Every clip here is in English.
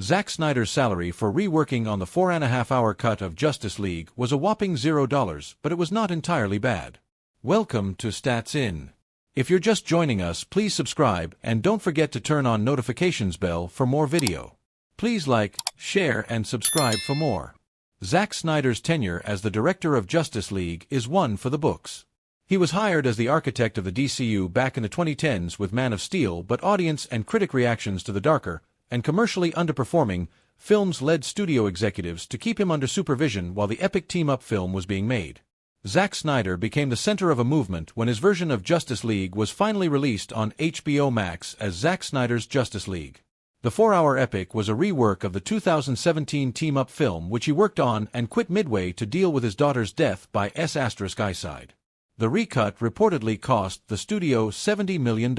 Zack Snyder's salary for reworking on the 4.5-hour cut of Justice League was a whopping $0, but it was not entirely bad. Welcome to Stats In. If you're just joining us, please subscribe and don't forget to turn on notifications bell for more video. Please like, share and subscribe for more. Zack Snyder's tenure as the director of Justice League is one for the books. He was hired as the architect of the DCU back in the 2010s with Man of Steel, but audience and critic reactions to the darker and commercially underperforming films led studio executives to keep him under supervision while the epic team-up film was being made. Zack Snyder became the center of a movement when his version of Justice League was finally released on HBO Max as Zack Snyder's Justice League. The 4-hour epic was a rework of the 2017 team-up film which he worked on and quit midway to deal with his daughter's death by S**eyeside. The recut reportedly cost the studio $70 million.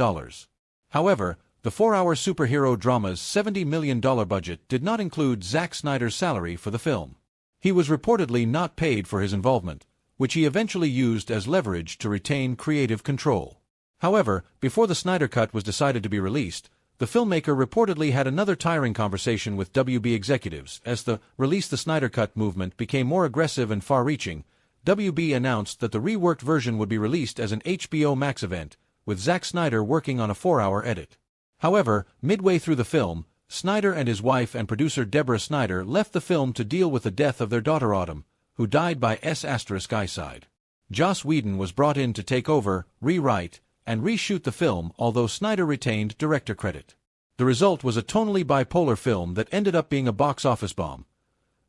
However, the 4-hour superhero drama's $70 million budget did not include Zack Snyder's salary for the film. He was reportedly not paid for his involvement, which he eventually used as leverage to retain creative control. However, before the Snyder Cut was decided to be released, the filmmaker reportedly had another tiring conversation with WB executives. As the "Release the Snyder Cut" movement became more aggressive and far-reaching, WB announced that the reworked version would be released as an HBO Max event, with Zack Snyder working on a 4-hour edit. However, midway through the film, Snyder and his wife and producer Deborah Snyder left the film to deal with the death of their daughter Autumn, who died by S**eyeside. Joss Whedon was brought in to take over, rewrite, and reshoot the film, although Snyder retained director credit. The result was a tonally bipolar film that ended up being a box office bomb.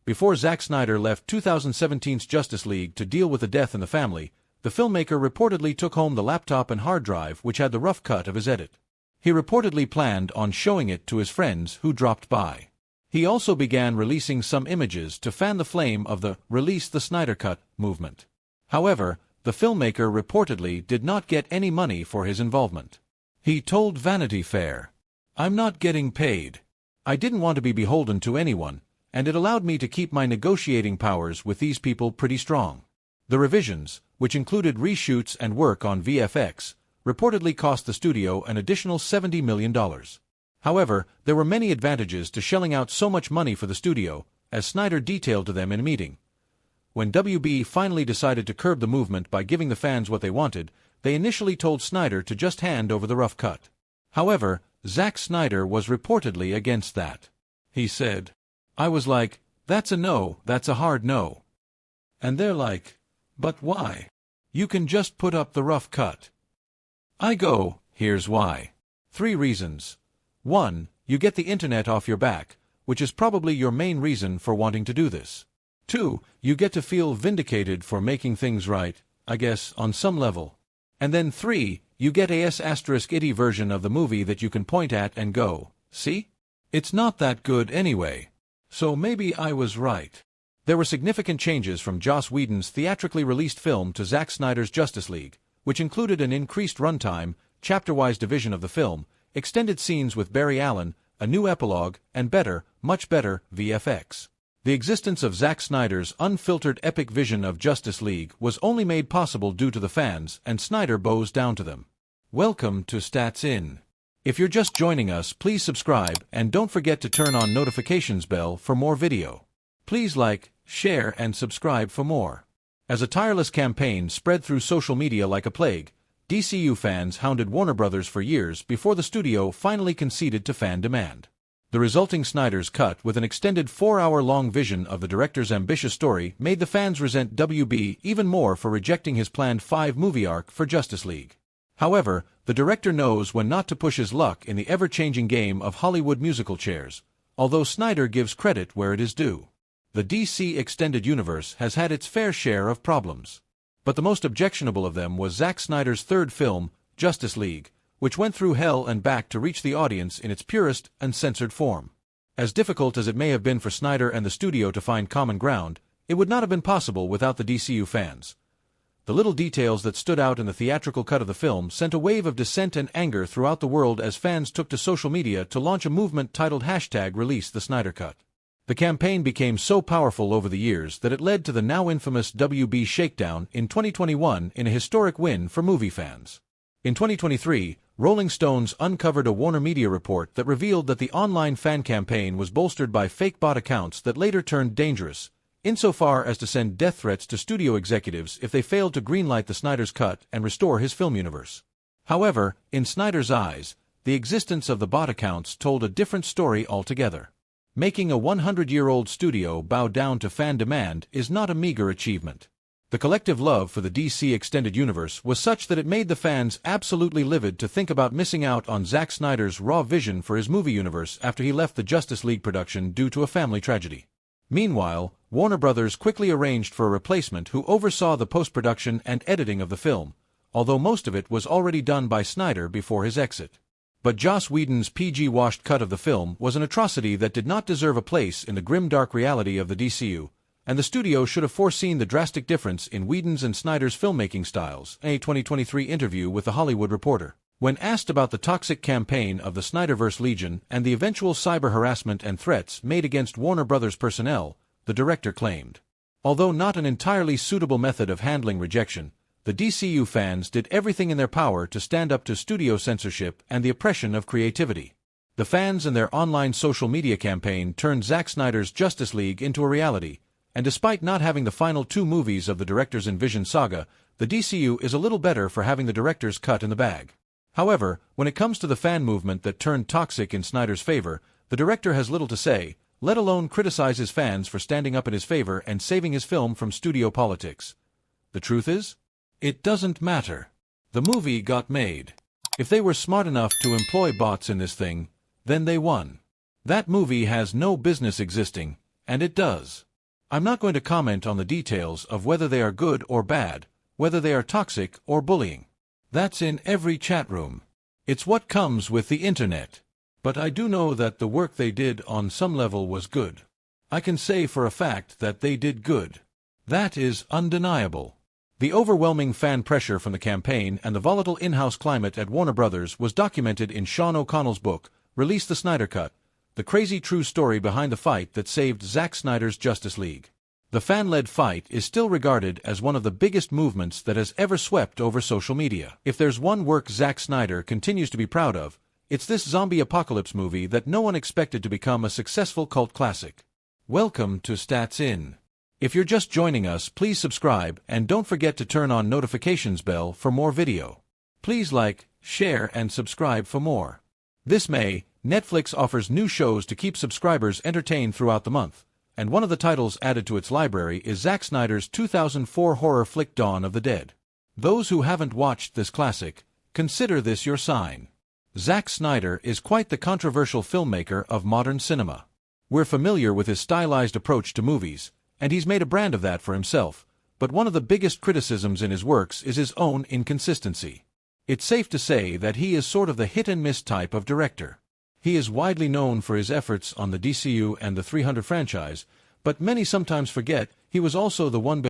Before Zack Snyder left 2017's Justice League to deal with the death in the family, the filmmaker reportedly took home the laptop and hard drive which had the rough cut of his edit. He reportedly planned on showing it to his friends who dropped by. He also began releasing some images to fan the flame of the "Release the Snyder Cut" movement. However, the filmmaker reportedly did not get any money for his involvement. He told Vanity Fair, "I'm not getting paid. I didn't want to be beholden to anyone, and it allowed me to keep my negotiating powers with these people pretty strong." The revisions, which included reshoots and work on VFX, reportedly cost the studio an additional $70 million. However, there were many advantages to shelling out so much money for the studio, as Snyder detailed to them in a meeting. When WB finally decided to curb the movement by giving the fans what they wanted, they initially told Snyder to just hand over the rough cut. However, Zack Snyder was reportedly against that. He said, "I was like, that's a no, that's a hard no." And they're like, "But why? You can just put up the rough cut." I go, "Here's why. 3 reasons. 1. You get the internet off your back, which is probably your main reason for wanting to do this. 2. You get to feel vindicated for making things right, I guess, on some level. And then 3. You get a S**itty version of the movie that you can point at and go, see? It's not that good anyway. So maybe I was right." There were significant changes from Joss Whedon's theatrically released film to Zack Snyder's Justice League, which included an increased runtime, chapter-wise division of the film, extended scenes with Barry Allen, a new epilogue, and better, much better, VFX. The existence of Zack Snyder's unfiltered epic vision of Justice League was only made possible due to the fans, and Snyder bows down to them. Welcome to Stats In. If you're just joining us, please subscribe and don't forget to turn on notifications bell for more video. Please like, share and subscribe for more. As a tireless campaign spread through social media like a plague, DCU fans hounded Warner Bros. For years before the studio finally conceded to fan demand. The resulting Snyder's Cut, with an extended 4-hour-long vision of the director's ambitious story, made the fans resent WB even more for rejecting his planned 5-movie arc for Justice League. However, the director knows when not to push his luck in the ever-changing game of Hollywood musical chairs, although Snyder gives credit where it is due. The DC Extended Universe has had its fair share of problems. But the most objectionable of them was Zack Snyder's third film, Justice League, which went through hell and back to reach the audience in its purest, uncensored form. As difficult as it may have been for Snyder and the studio to find common ground, it would not have been possible without the DCU fans. The little details that stood out in the theatrical cut of the film sent a wave of dissent and anger throughout the world as fans took to social media to launch a movement titled #ReleaseTheSnyderCut. The campaign became so powerful over the years that it led to the now infamous WB shakedown in 2021 in a historic win for movie fans. In 2023, Rolling Stones uncovered a Warner Media report that revealed that the online fan campaign was bolstered by fake bot accounts that later turned dangerous, insofar as to send death threats to studio executives if they failed to greenlight the Snyder's cut and restore his film universe. However, in Snyder's eyes, the existence of the bot accounts told a different story altogether. Making a 100-year-old studio bow down to fan demand is not a meager achievement. The collective love for the DC Extended Universe was such that it made the fans absolutely livid to think about missing out on Zack Snyder's raw vision for his movie universe after he left the Justice League production due to a family tragedy. Meanwhile, Warner Brothers quickly arranged for a replacement who oversaw the post-production and editing of the film, although most of it was already done by Snyder before his exit. But Joss Whedon's PG-washed cut of the film was an atrocity that did not deserve a place in the grim-dark reality of the DCU, and the studio should have foreseen the drastic difference in Whedon's and Snyder's filmmaking styles. A 2023 interview with The Hollywood Reporter. When asked about the toxic campaign of the Snyderverse Legion and the eventual cyber harassment and threats made against Warner Brothers personnel, the director claimed, although not an entirely suitable method of handling rejection, the DCU fans did everything in their power to stand up to studio censorship and the oppression of creativity. The fans and their online social media campaign turned Zack Snyder's Justice League into a reality, and despite not having the final 2 movies of the director's Envision saga, the DCU is a little better for having the director's cut in the bag. However, when it comes to the fan movement that turned toxic in Snyder's favor, the director has little to say, let alone criticize his fans for standing up in his favor and saving his film from studio politics. The truth is, it doesn't matter. The movie got made. If they were smart enough to employ bots in this thing, then they won. That movie has no business existing, and it does. I'm not going to comment on the details of whether they are good or bad, whether they are toxic or bullying. That's in every chat room. It's what comes with the internet. But I do know that the work they did on some level was good. I can say for a fact that they did good. That is undeniable. The overwhelming fan pressure from the campaign and the volatile in-house climate at Warner Brothers was documented in Sean O'Connell's book, Release the Snyder Cut, the crazy true story behind the fight that saved Zack Snyder's Justice League. The fan-led fight is still regarded as one of the biggest movements that has ever swept over social media. If there's one work Zack Snyder continues to be proud of, it's this zombie apocalypse movie that no one expected to become a successful cult classic. Welcome to Stats In. If you're just joining us, please subscribe and don't forget to turn on notifications bell for more video. Please like, share and subscribe for more. This May, Netflix offers new shows to keep subscribers entertained throughout the month, and one of the titles added to its library is Zack Snyder's 2004 horror flick Dawn of the Dead. Those who haven't watched this classic, consider this your sign. Zack Snyder is quite the controversial filmmaker of modern cinema. We're familiar with his stylized approach to movies, and he's made a brand of that for himself, but one of the biggest criticisms in his works is his own inconsistency. It's safe to say that he is sort of the hit-and-miss type of director. He is widely known for his efforts on the DCU and the 300 franchise, but many sometimes forget he was also the one